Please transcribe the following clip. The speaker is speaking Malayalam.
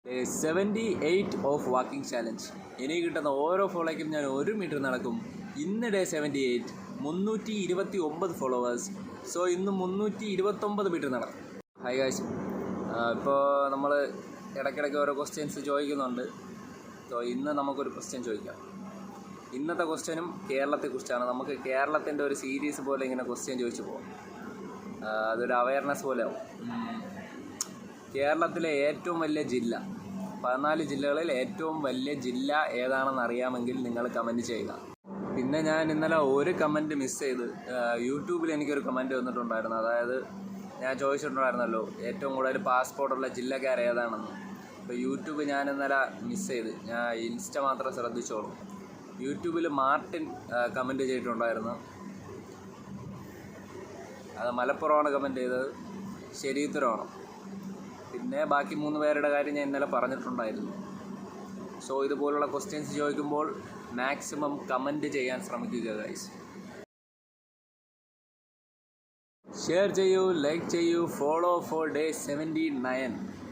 Day 78 of walking challenge. ഇനി കിട്ടുന്ന ഓരോ ഫോളോയ്ക്കും ഞാൻ 1 മീറ്റർ നടക്കും. ഇന്ന് ഡേ 78, 329 ഫോളോവേഴ്സ്. സോ ഇന്ന് 329 മീറ്റർ നടക്കും. ഹായ് ഗായ്സ്, ഇപ്പോൾ നമ്മൾ ഇടയ്ക്കിടയ്ക്ക് ഓരോ ക്വസ്റ്റ്യൻസ് ചോദിക്കുന്നുണ്ട്. സോ ഇന്ന് നമുക്കൊരു ക്വസ്റ്റ്യൻ ചോദിക്കാം. ഇന്നത്തെ ക്വസ്റ്റ്യനും കേരളത്തെക്കുറിച്ചാണ്. നമുക്ക് കേരളത്തിൻ്റെ ഒരു സീരീസ് പോലെ ഇങ്ങനെ ക്വസ്റ്റ്യൻ ചോദിച്ചു പോകാം. അതൊരു അവയർനെസ് പോലെ ആവും. കേരളത്തിലെ ഏറ്റവും വലിയ ജില്ല, 14 ജില്ലകളിൽ ഏറ്റവും വലിയ ജില്ല ഏതാണെന്ന് അറിയാമെങ്കിൽ നിങ്ങൾ കമൻറ്റ് ചെയ്യുക. പിന്നെ ഞാൻ ഇന്നലെ ഒരു കമൻറ്റ് മിസ് ചെയ്ത്. യൂട്യൂബിൽ എനിക്കൊരു കമൻറ്റ് വന്നിട്ടുണ്ടായിരുന്നു. അതായത് ഞാൻ ചോദിച്ചിട്ടുണ്ടായിരുന്നല്ലോ ഏറ്റവും കൂടുതൽ പാസ്പോർട്ടുള്ള ജില്ലക്കാർ ഏതാണെന്ന്. അപ്പോൾ യൂട്യൂബ് ഞാൻ ഇന്നലെ മിസ് ചെയ്ത്. ഞാൻ ഇൻസ്റ്റ മാത്രം ശ്രദ്ധിച്ചോളൂ. യൂട്യൂബിൽ മാർട്ടിൻ കമൻറ്റ് ചെയ്തിട്ടുണ്ടായിരുന്നു. അത് മലപ്പുറമാണ് കമൻറ്റ് ചെയ്തത്. ശരിയുത്തരമാണ്. പിന്നെ ബാക്കി 3 പേരുടെ കാര്യം ഞാൻ ഇന്നലെ പറഞ്ഞിട്ടുണ്ടായിരുന്നു. സോ ഇതുപോലുള്ള ക്വസ്റ്റ്യൻസ് ചോദിക്കുമ്പോൾ മാക്സിമം കമൻറ്റ് ചെയ്യാൻ ശ്രമിക്കുക ഗൈസ്. ഷെയർ ചെയ്യൂ, ലൈക്ക് ചെയ്യൂ, ഫോളോ ഫോർ ഡേ 79.